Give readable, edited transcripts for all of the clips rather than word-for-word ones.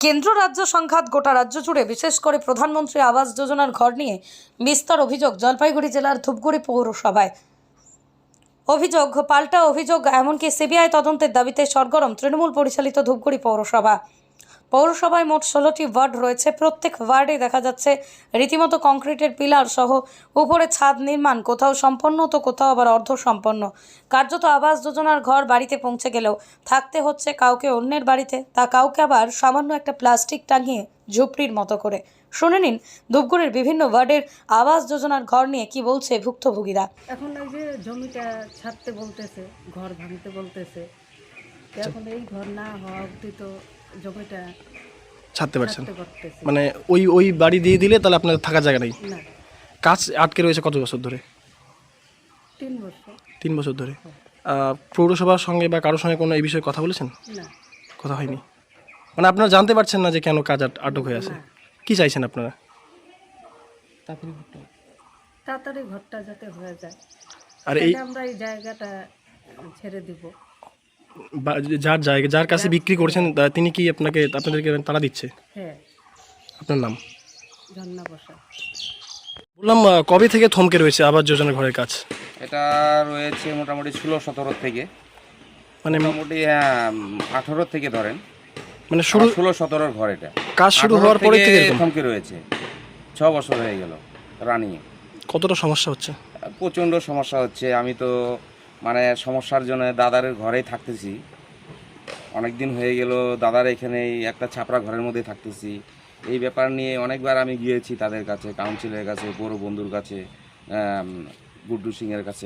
কেন্দ্র রাজ্য সংঘাত গোটা রাজ্য জুড়ে বিশেষ করে প্রধানমন্ত্রী আবাস যোজনার ঘর নিয়ে বিস্তর অভিযোগ জলপাইগুড়ি জেলার ধূপগুড়ি পৌরসভায়। অভিযোগ পাল্টা অভিযোগ, এমনকি সিবিআই তদন্তের দাবিতে সরগরম তৃণমূল পরিচালিত ধূপগুড়ি পৌরসভা। পৌরসভায় মোট 16টি ওয়ার্ড রয়েছে। প্রত্যেক ওয়ার্ডে দেখা যাচ্ছে রীতিমতো কংক্রিটের পিলার সহ উপরে ছাদ নির্মাণ, কোথাও সম্পন্ন তো কোথাও আবার অর্ধ সম্পন্ন। কার্যত আবাস যোজনার ঘর বাড়িতে পৌঁছে গেলেও থাকতে হচ্ছে কাউকে অন্যের বাড়িতে, তা কাউকে আবার সামান্য একটা প্লাস্টিক টাঙিয়ে ঝুপড়ির মতো করে। শুনে নিন ধূপগুড়ির বিভিন্ন ওয়ার্ডের আবাস যোজনার ঘর নিয়ে কি বলছে ভুক্তভোগীরা। এখন এই যে জমিটা ছাড়তে বলতেছে, ঘর ভাঙতে বলতেছে, এখন এই ঘর না হওয়া অবধি তো জমিটা ছাড়তে পারছেন ছাড়তে করতেছে মানে ওই বাড়ি দিয়ে দিলে তাহলে আপনার থাকার জায়গা নেই। না। কাজ আটকে রয়েছে কত বছর ধরে? 3 বছর। 3 বছর ধরে। পৌরসভার সঙ্গে বা কারোর সঙ্গে কোনো এই বিষয়ে কথা বলেছেন? না। কথা হয়নি। মানে আপনারা জানতে পারছেন না যে কেন কাজ আটক হয়ে আছে? না। কি চাইছেন আপনারা? তাড়াতাড়ি ঘরটা যাতে হয়ে যায়, আর এই তাহলে আমরা এই জায়গাটা ছেড়ে দিব। যার জায়গা যার কাছে বিক্রি করেছেন তিনি কি আপনাদেরকে তাড়া দিচ্ছে? হ্যাঁ, আপনার নাম? ঝর্ণা বসা। বললাম কবে থেকে থমকে রয়েছে আবাস যোজনা ঘরের কাজ? এটা রয়েছে মোটামুটি 16-17 থেকে, মানে মোটামুটি 18 থেকে ধরেন, মানে শুরু 16-17 ঘর। এটা কাজ শুরু হওয়ার পরে থেকে এরকম? থমকে রয়েছে, 6 বছর হয়ে গেল রানিয়ে। কতটা সমস্যা হচ্ছে? প্রচণ্ড সমস্যা হচ্ছে। আমি তো মানে সমস্যার জন্য দাদার ঘরেই থাকতেছি, অনেক দিন হয়ে গেল দাদার এখানেই একটা ছাপড়া ঘরের মধ্যে থাকতেছি। এই ব্যাপার নিয়ে অনেকবার আমি গিয়েছি তাদের কাছে, কাউন্সিলের কাছে, পৌর বন্ধুর কাছে, গুড্ডু সিংয়ের কাছে,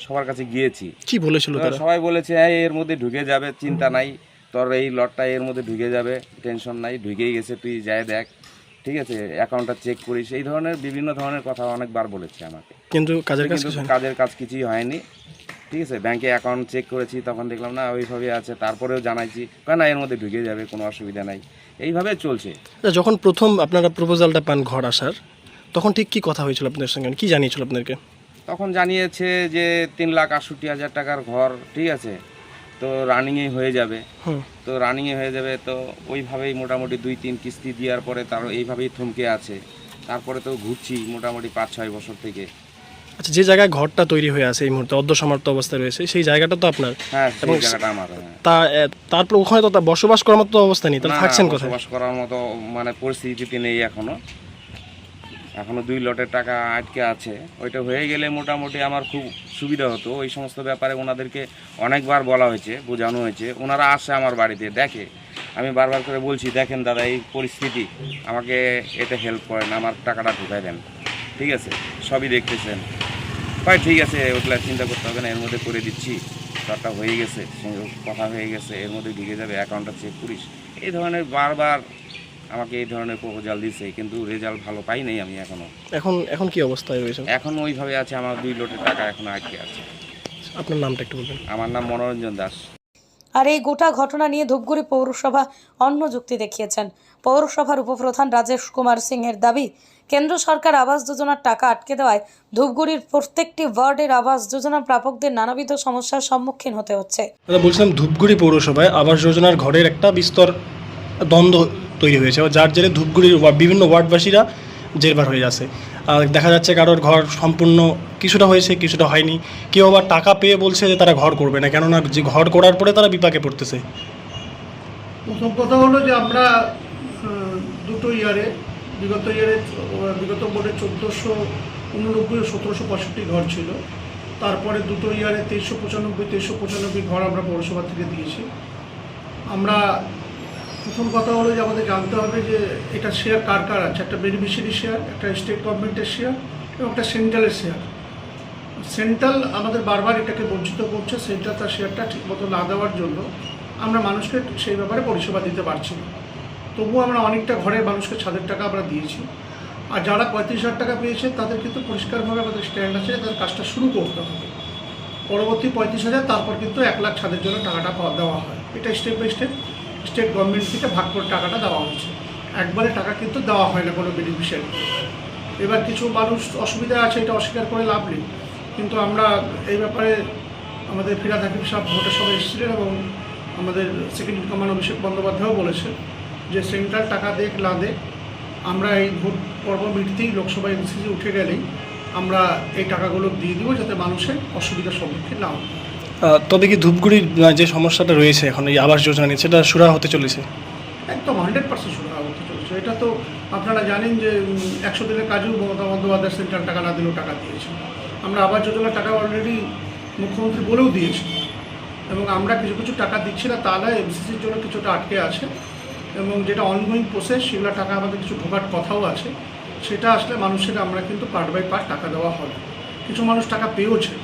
সবার কাছে গিয়েছি। কি বলেছিল তারা? সবাই বলেছে এর মধ্যে ঢুকে যাবে, চিন্তা নাই, তোর এই লটটা এর মধ্যে ঢুকে যাবে, টেনশন নাই, ঢুকেই গেছে, তুই যাই দেখ, ঠিক আছে, অ্যাকাউন্টটা চেক করিস, এই ধরনের বিভিন্ন ধরনের কথা অনেকবার বলেছে আমাকে। কিন্তু কাজের কাজ কিন্তু কাজের কাজ কিছুই হয়নি। ঠিক আছে, ব্যাংকে অ্যাকাউন্ট চেক করেছি, তখন দেখলাম না ওইভাবে আছে, তারপরেও জানাইছি, না এর মধ্যে ঢুকে যাবে, কোনো অসুবিধা নাই, এইভাবে চলছে। যখন প্রথম আপনারা প্রপোজালটা পান ঘর আসার, তখন ঠিক কি কথা হয়েছিল আপনাদের সঙ্গে, কি জানিয়েছিল আপনাদেরকে? তখন জানিয়েছে যে 3,68,000 টাকার ঘর, ঠিক আছে, তো রানিংয়ে হয়ে যাবে। তো রানিংয়ে হয়ে যাবে, তো ওইভাবেই মোটামুটি 2-3 কিস্তি দেওয়ার পরে তার এইভাবেই থমকে আছে। তারপরে তো ঘুরছি মোটামুটি 5-6 বছর থেকে। আচ্ছা, যে জায়গায় ঘরটা তৈরি হয়ে আছে এই মুহূর্তে অর্ধসমাপ্ত অবস্থায় রয়েছে, সেই জায়গাটা তো আপনার? হ্যাঁ, এবং সেই জায়গাটা আমার। হ্যাঁ। তারপর ওখানে তো বসবাস করার মতো অবস্থা নেই, তাহলে না, থাকছেন কোথায়? বসবাস করার মতো মানে পরিস্থিতিতে নেই এখনো 2 লটের টাকা আটকে আছে। ওইটা হয়ে গেলে মোটামুটি আমার খুব সুবিধা হতো। ওই সমস্ত ব্যাপারে ওনাদেরকে অনেকবার বলা হয়েছে, বোঝানো হয়েছে, ওনারা আসে আমার বাড়িতে দেখে। আমি বারবার করে বলছি, দেখেন দাদা এই পরিস্থিতি, আমাকে এতে হেল্প করেন, আমার টাকাটা ঢুকাই দেন, ঠিক আছে, সবই দেখতেছেন। ভাই ঠিক আছে, ওগুলো চিন্তা করতে হবে না, এর মধ্যে করে দিচ্ছি, তারটা হয়ে গেছে, কথা হয়ে গেছে, এর মধ্যে ঢুকে যাবে, অ্যাকাউন্টটা চেক করিস, এই ধরনের বারবার আমাকে এই ধরনের প্রপোজাল দিচ্ছে, কিন্তু রেজাল্ট ভালো পাই নাই আমি এখনো। এখন কি অবস্থায় রয়েছে? এখন ওইভাবে আছে, আমার 2 লটের টাকা এখনো আটকে আছে। আপনার নামটা একটু বলবেন? আমার নাম মনোরঞ্জন দাস। আর এই গোটা ঘটনা নিয়ে ধূপগুড়ি পৌরসভা অন্য যুক্তি দেখিয়েছেন। পৌরসভার উপপ্রধান রাজেশ কুমার সিংয়ের দাবি, কেন্দ্র সরকার আবাস যোজনার টাকা আটকে দেওয়ায় ধূপগুড়ির প্রত্যেকটি ওয়ার্ডের আবাস যোজনা প্রাপকদের নানাবিধ সমস্যার সম্মুখীন হতে হচ্ছে। বলছিলাম ধূপগুড়ি পৌরসভায় আবাস যোজনার ঘরের একটা বিস্তর দ্বন্দ্ব তৈরি হয়েছে, যার জেরে ধূপগুড়ির বিভিন্ন ওয়ার্ডবাসীরা জেরবার হয়ে যাচ্ছে। আর দেখা যাচ্ছে কারোর ঘর সম্পূর্ণ কিছুটা হয়েছে, কিছুটা হয়নি। কেউ আবার টাকা পেয়ে বলছে যে তারা ঘর করবে না, কেননা যে ঘর করার পরে তারা বিপাকে পড়তেছে। প্রথম কথা হলো যে আমরা দুটো ইয়ারে বিগত বোর্ডে 1489 ও 1765 ঘর ছিল। তারপরে দুটো ইয়ারে 2395 ঘর আমরা পৌরসভা থেকে দিয়েছি। আমরা প্রথম কথা হলো যে আমাদের জানতে হবে যে এটা শেয়ার কার কার আছে। একটা বেনিফিশিয়ারি শেয়ার, একটা স্টেট গভর্নমেন্টের শেয়ার এবং একটা সেন্ট্রালের শেয়ার। সেন্ট্রাল আমাদের বারবার এটাকে বঞ্চিত করছে। সেন্ট্রাল তার শেয়ারটা ঠিকমতো না দেওয়ার জন্য আমরা মানুষকে সেই ব্যাপারে পরিষেবা দিতে পারছি না। তবুও আমরা অনেকটা ঘরে মানুষকে ছাদের টাকা আমরা দিয়েছি। আর যারা 35,000 টাকা পেয়েছে তাদের কিন্তু পরিষ্কারভাবে আমাদের স্ট্যান্ড আছে, তাদের কাজটা শুরু করতে হবে। পরবর্তী 35,000 তারপর কিন্তু 1 লাখ ছাদের জন্য টাকাটা দেওয়া হয়। এটা step by step state government থেকে ভাগ করে টাকাটা দেওয়া হচ্ছে। একবারে টাকা কিন্তু দেওয়া হয় না কোনো বেনিফিশিয়ারি। এবার কিছু মানুষ অসুবিধা আছে, এটা অস্বীকার করে লাভ নেই, কিন্তু আমরা এই ব্যাপারে আমাদের ফিরাদ হাকিম সাহেব ভোটের সময় এসেছিলেন এবং আমাদের সেকেন্ড কমান্ড অভিষেক বন্দ্যোপাধ্যায়ও বলেছে যে সেন্ট্রাল টাকা দেখ না দেখ আমরা এই ভোট পর্ব মিটতেই লোকসভা এমসিসি উঠে গেলেই আমরা এই টাকাগুলো দিয়ে দিব, যাতে মানুষের অসুবিধার সম্মুখীন না হয়। তবে কি ধূপগুড়ির যে সমস্যাটা রয়েছে এখন এই আবাস যোজনা নিয়ে, সেটা সুরাহা হতে চলেছে? একদম 100% সুরাহা হতে চলেছে। এটা তো আপনারা জানেন যে 100 দিনের কাজেও মমতা বন্দ্যোপাধ্যায় সেন্ট্রাল টাকা না দিলেও টাকা দিয়েছে। আমরা আবাস যোজনার টাকা অলরেডি মুখ্যমন্ত্রী বলেও দিয়েছি, এবং আমরা কিছু কিছু টাকা দিচ্ছি না, তাহলে এমসিসির জন্য কিছুটা আটকে আছে, এবং যেটা অনগোয়িং প্রসেস সেগুলো টাকা আমাদের কিছু ঢোকার কথাও আছে। সেটা আসলে মানুষের আমরা কিন্তু পার্ট বাই পার্ট টাকা দেওয়া হবে। কিছু মানুষ টাকা পেয়েওছে,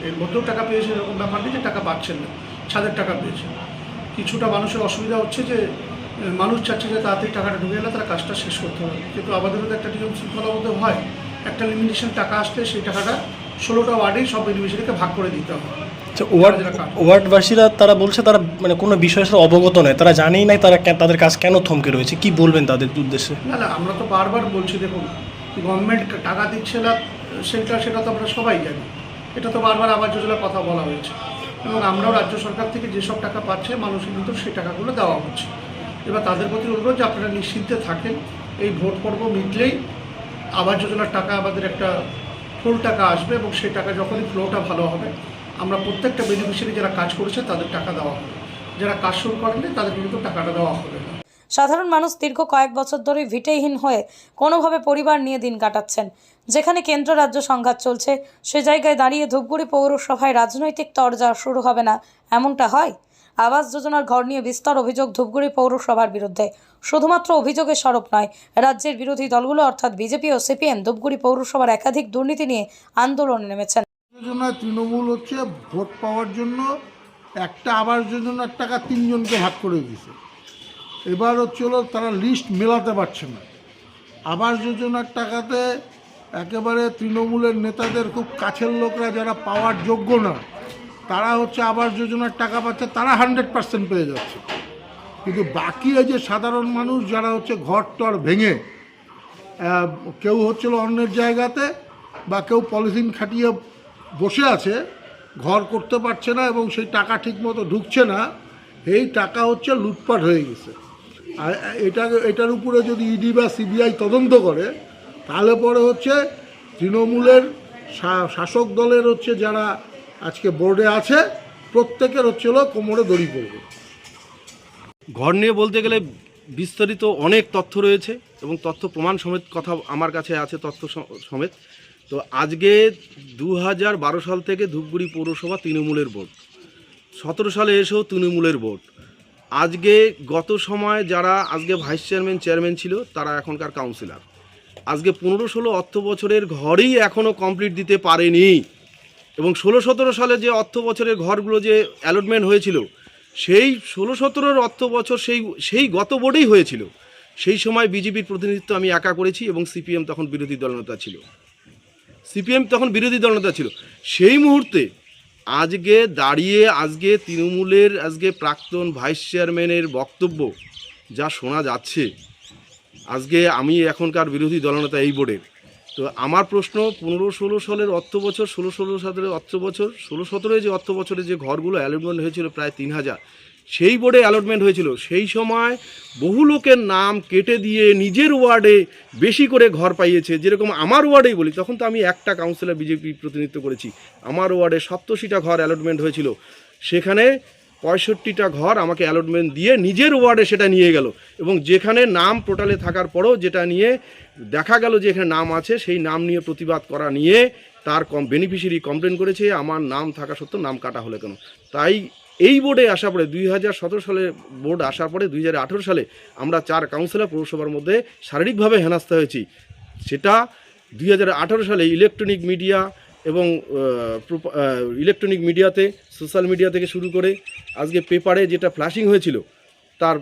এর মধ্যেও টাকা পেয়েছে, এরকম ব্যাপার নেই যে টাকা পাচ্ছেন না, ছাদের টাকা পেয়েছে। কিছুটা মানুষের অসুবিধা হচ্ছে যে মানুষ চাচ্ছে যে তাড়াতাড়ি টাকাটা ঢুকে গেলে তারা কাজটা শেষ করতে হবে, কিন্তু আমাদেরও তো একটা নিয়ম শৃঙ্খলাবদ্ধ হয়, একটা লিমিটেশন টাকা আসলে সেই টাকাটা 16টা ওয়ার্ডেই সব বেনিফিশিয়ারিকে ভাগ করে দিতে হবে। আচ্ছা, ওয়ার্ডবাসীরা তারা বলছে তারা মানে কোনো বিষয়ের সাথে অবগত নয়, তারা জানেই নাই তারা তাদের কাজ কেন থমকে রয়েছে, কি বলবেন তাদের উদ্দেশ্যে? না, আমরা তো বারবার বলছি, দেখুন গভর্নমেন্ট টাকা দিচ্ছে না সেটা তো আমরা সবাই জানি, এটা তো বারবার আবাস যোজনার কথা বলা হয়েছে, এবং আমরাও রাজ্য সরকার থেকে যেসব টাকা পাচ্ছে মানুষের কিন্তু সেই টাকাগুলো দেওয়া হচ্ছে। এবার তাদের প্রতি অনুরোধ যে আপনারা নিশ্চিন্তে থাকেন, এই ভোট পর্ব মিটলেই আবাস যোজনার টাকা আমাদের একটা ফ্লোর টাকা আসবে, এবং সেই টাকা যখনই ফ্লোটা ভালো হবে আমরা প্রত্যেকটা বেনিফিশিয়ারি যারা কাজ করেছে তাদের টাকা দেওয়া হবে, যারা কাজ শুরু করেনি তাদের কিন্তু টাকাটা দেওয়া হবে না। সাধারণ মানুষ দীর্ঘ কয়েক বছর ধরে ভিটেহীন হয়ে কোনোভাবে পরিবার নিয়ে দিন কাটাচ্ছেন। যেখানে কেন্দ্র রাজ্য সংঘাত চলছে, সে জায়গায় দাঁড়িয়ে ধূপগুড়ি পৌরসভায় রাজনৈতিক তরজা শুরু হবে না, এমনটা হয়? আবাস যোজনার ঘর নিয়ে বিস্তর অভিযোগ ধূপগুড়ি পৌরসভার বিরুদ্ধে। শুধুমাত্র অভিযোগের স্বরূপ নয়, রাজ্যের বিরোধী দলগুলো অর্থাৎ বিজেপি ও সিপিএম ধূপগুড়ি পৌরসভার একাধিক দুর্নীতি নিয়ে আন্দোলনে নেমেছেন। যোজনায় তৃণমূল হচ্ছে ভোট পাওয়ার জন্য একটা আবাস যোজনার টাকা 3 জনকে ভাগ করে দিয়েছে। এবার হচ্ছিল তারা লিস্ট মেলাতে পারছে না। আবাস যোজনার টাকাতে একেবারে তৃণমূলের নেতাদের খুব কাছের লোকরা যারা পাওয়ার যোগ্য না, তারা হচ্ছে আবাস যোজনার টাকা পাচ্ছে, তারা 100% পেয়ে যাচ্ছে। কিন্তু বাকি এই যে সাধারণ মানুষ যারা হচ্ছে ঘর টর ভেঙে কেউ হচ্ছিল অন্যের জায়গাতে, বা কেউ পলিথিন খাটিয়ে বসে আছে, ঘর করতে পারছে না এবং সেই টাকা ঠিকমতো ঢুকছে না, এই টাকা হচ্ছে লুটপাট হয়ে গেছে। আর এটার উপরে যদি ইডি বা সিবিআই তদন্ত করে, তাহলে পরে হচ্ছে তৃণমূলের শাসক দলের হচ্ছে যারা আজকে বোর্ডে আছে প্রত্যেকের হচ্ছিল কোমরে দড়ি পড়বে। ঘর নিয়ে বলতে গেলে বিস্তারিত অনেক তথ্য রয়েছে, এবং তথ্য প্রমাণ সমেত কথা আমার কাছে আছে, তথ্য সমেত। তো আজকে 2012 সাল থেকে ধূপগুড়ি পৌরসভা তৃণমূলের বোর্ড, 17 সালে এসেও তৃণমূলের বোর্ড। আজকে গত সময় যারা আজকে ভাইস চেয়ারম্যান ছিল তারা এখনকার কাউন্সিলর। আজকে 15-16 অর্থ বছরের ঘরই এখনও কমপ্লিট দিতে পারেনি, এবং 16-17 সালে যে অর্থ বছরের ঘরগুলো যে অ্যালটমেন্ট হয়েছিল, সেই 16-17 অর্থ বছর সেই গত বোর্ডেই হয়েছিল। সেই সময় বিজেপির প্রতিনিধিত্ব আমি একা করেছি, এবং সিপিএম তখন বিরোধী দলনেতা ছিল। সেই মুহূর্তে আজকে দাঁড়িয়ে আজকে তৃণমূলের আজকে প্রাক্তন ভাইস চেয়ারম্যানের বক্তব্য যা শোনা যাচ্ছে, আজকে আমি এখনকার বিরোধী দলনেতা এই বোর্ডের। তো আমার প্রশ্ন, 15-16 সালের অর্থ বছর, 16-17 সালের অর্থ বছর, 16-17 যে অর্থ বছরে যে ঘরগুলো অ্যালটমেন্ট হয়েছিল প্রায় 3000, সেই বোর্ডে অ্যালটমেন্ট হয়েছিল। সেই সময় বহু লোকের নাম কেটে দিয়ে নিজের ওয়ার্ডে বেশি করে ঘর পাইয়েছে। যেরকম আমার ওয়ার্ডেই বলি, তখন তো আমি একটা কাউন্সিলর বিজেপি প্রতিনিধিত্ব করেছি, আমার ওয়ার্ডে 87টা ঘর অ্যালটমেন্ট হয়েছিল। সেখানে 65টা ঘর আমাকে অ্যালটমেন্ট দিয়ে নিজের ওয়ার্ডে সেটা নিয়ে গেল, এবং যেখানে নাম পোর্টালে থাকার পরেও যেটা নিয়ে দেখা গেল যে এখানে নাম আছে, সেই নাম নিয়ে প্রতিবাদ করা নিয়ে তার বেনিফিশিয়ারি কমপ্লেন করেছে, আমার নাম থাকা সত্ত্বেও নাম কাটা হলো কেন। তাই এই বোর্ডে আসার পরে 2017 সালে বোর্ড আসার পরে 2018 সালে আমরা 4 কাউন্সিলর পৌরসভার মধ্যে শারীরিকভাবে হেনস্থা হয়েছি। সেটা 2018 সালে ইলেকট্রনিক মিডিয়া এবং ইলেকট্রনিক মিডিয়াতে, সোশ্যাল মিডিয়া থেকে শুরু করে আজকে পেপারে যেটা ফ্ল্যাশিং হয়েছিল, তার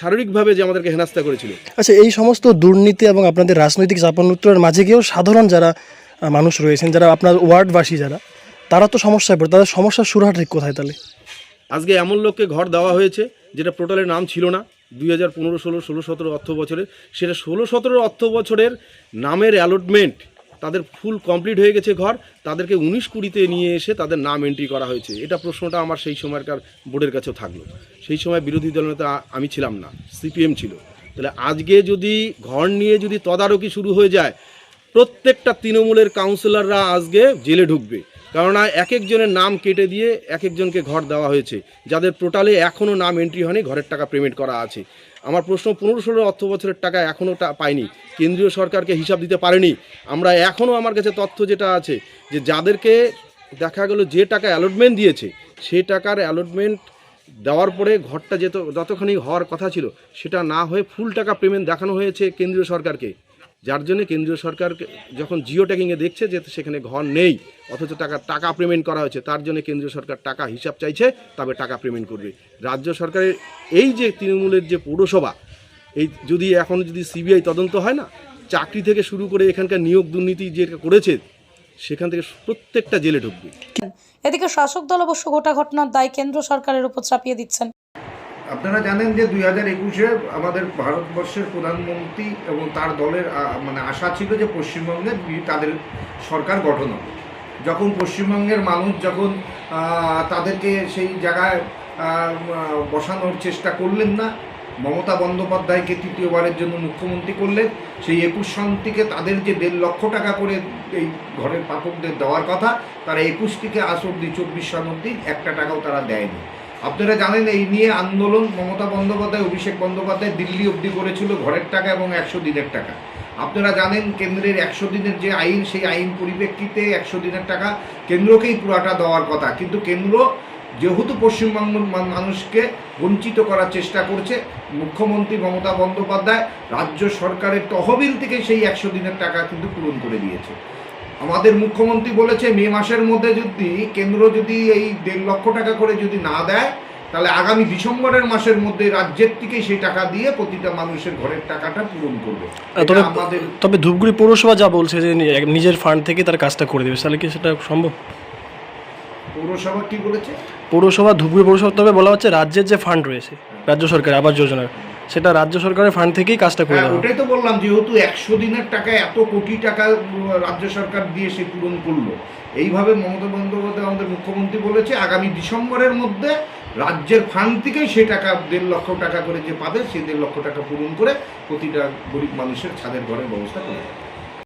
শারীরিকভাবে যে আমাদেরকে হেনস্থা করেছিল। আচ্ছা, এই সমস্ত দুর্নীতি এবং আপনাদের রাজনৈতিক চাপানোত্তরের মাঝে গিয়েও সাধারণ যারা মানুষ রয়েছেন, যারা আপনার ওয়ার্ডবাসী যারা, তারা তো সমস্যায় পড়ে, তাদের সমস্যার সুরাহা ঠিক কোথায় তাহলে? আজকে এমন লোককে ঘর দেওয়া হয়েছে যেটা পোর্টালের নাম ছিল না 2015-16, 16-17 অর্থ বছরের, সেটা 16-17 অর্থ বছরের নামের অ্যালটমেন্ট তাদের ফুল কমপ্লিট হয়ে গেছে ঘর, তাদেরকে 19-20-তে নিয়ে এসে তাদের নাম এন্ট্রি করা হয়েছে। এটা প্রশ্নটা আমার সেই সময়কার বোর্ডের কাছেও থাকলো। সেই সময় বিরোধী দলনেতা আমি ছিলাম না, সিপিএম ছিল। তাহলে আজকে যদি ঘর নিয়ে যদি তদারকি শুরু হয়ে যায়, প্রত্যেকটা তৃণমূলের কাউন্সিলররা আজকে জেলে ঢুকবে। কেননা এক একজনের নাম কেটে দিয়ে এক একজনকে ঘর দেওয়া হয়েছে, যাদের টোটালে এখনও নাম এন্ট্রি হয়নি, ঘরের টাকা পেমেন্ট করা আছে। আমার প্রশ্ন, 15-16 অর্থ বছরের টাকা এখনও পায়নি, কেন্দ্রীয় সরকারকে হিসাব দিতে পারেনি। আমরা এখনও, আমার কাছে তথ্য যেটা আছে, যে যাদেরকে দেখা গেল যে টাকা অ্যালটমেন্ট দিয়েছে, সেই টাকার অ্যালটমেন্ট দেওয়ার পরে ঘরটা যতখানি হওয়ার কথা ছিল সেটা না হয়ে ফুল টাকা পেমেন্ট দেখানো হয়েছে কেন্দ্রীয় সরকারকে, যার জন্য কেন্দ্রীয় সরকার যখন জিও ট্যাগিংয়ে দেখছে যে সেখানে ঘর নেই অথচ টাকা পেমেন্ট করা হয়েছে, তার জন্য কেন্দ্রীয় সরকার টাকা হিসাব চাইছে, তবে টাকা পেমেন্ট করবে। রাজ্য সরকারের এই যে তৃণমূলের যে পৌরসভা, এই যদি এখন যদি সিবিআই তদন্ত হয় না, চাকরি থেকে শুরু করে এখানকার নিয়োগ দুর্নীতি যেটা করেছে সেখান থেকে প্রত্যেকটা জেলে ঢুকবে। এদিকে শাসক দল অবশ্য গোটা ঘটনার দায় কেন্দ্র সরকারের উপর চাপিয়ে দিচ্ছেন। আপনারা জানেন যে 2021-এ আমাদের ভারতবর্ষের প্রধানমন্ত্রী এবং তার দলের মানে আশা ছিল যে পশ্চিমবঙ্গে তাদের সরকার গঠন হবে। যখন পশ্চিমবঙ্গের মানুষ যখন তাদেরকে সেই জায়গায় বসানোর চেষ্টা করলেন না, মমতা বন্দ্যোপাধ্যায়কে তৃতীয়বারের জন্য মুখ্যমন্ত্রী করলেন, সেই 21 সন থেকে তাদের যে 1.5 লক্ষ টাকা করে এই ঘরের পাঠকদের দেওয়ার কথা, তারা 21 থেকে আজ অব্দি 24 সন অব্দি একটা টাকাও তারা দেয়নি। আপনারা জানেন এই নিয়ে আন্দোলন মমতা বন্দ্যোপাধ্যায়, অভিষেক বন্দ্যোপাধ্যায় দিল্লি অবধি করেছিল, ঘরের টাকা এবং 100 দিনের টাকা। আপনারা জানেন কেন্দ্রের 100 দিনের যে আইন, সেই আইন পরিপ্রেক্ষিতে 100 দিনের টাকা কেন্দ্রকেই পুরাটা দেওয়ার কথা, কিন্তু কেন্দ্র যেহেতু পশ্চিমবঙ্গের মানুষকে বঞ্চিত করার চেষ্টা করছে, মুখ্যমন্ত্রী মমতা বন্দ্যোপাধ্যায় রাজ্য সরকারের তহবিল থেকে সেই 100 দিনের টাকা কিন্তু পূরণ করে দিয়েছে। আমাদের মুখ্যমন্ত্রী বলেছে মে মাসের মধ্যে যদি কেন্দ্র যদি এই 1.5 লক্ষ টাকা করে যদি না দেয়, তাহলে আগামী ডিসেম্বরের মাসের মধ্যে রাজ্যের থেকে সেই টাকা দিয়ে প্রতিটা মানুষের ঘরের টাকাটা পূরণ করবে। তবে ধূপগুড়ি পৌরসভা যা বলছে যে নিজের ফান্ড থেকে তার কাজটা করে দেবে, তাহলে কি সেটা সম্ভব? পৌরসভা কি বলেছে? পৌরসভা, ধূপগুড়ি পৌরসভা, তবে বলা হচ্ছে রাজ্যের যে ফান্ড রয়েছে রাজ্য সরকার আবাস যোজনার, সেটা রাজ্য সরকারের ফান্ড থেকেই কাজটা করে দেওয়া। ওটাই তো বললাম, যেহেতু 100 দিনের টাকা এত কোটি টাকা রাজ্য সরকার দিয়ে সে পূরণ করলো, এইভাবে মমতা বন্দ্যোপাধ্যায় আমাদের মুখ্যমন্ত্রী বলেছে আগামী ডিসেম্বরের মধ্যে রাজ্যের ফান্ড থেকেই সে টাকা 1.5 লক্ষ টাকা করে যে পাবে, সেই 1.5 লক্ষ টাকা পূরণ করে প্রতিটা গরিব মানুষের ছাদের ঘরের ব্যবস্থা করে।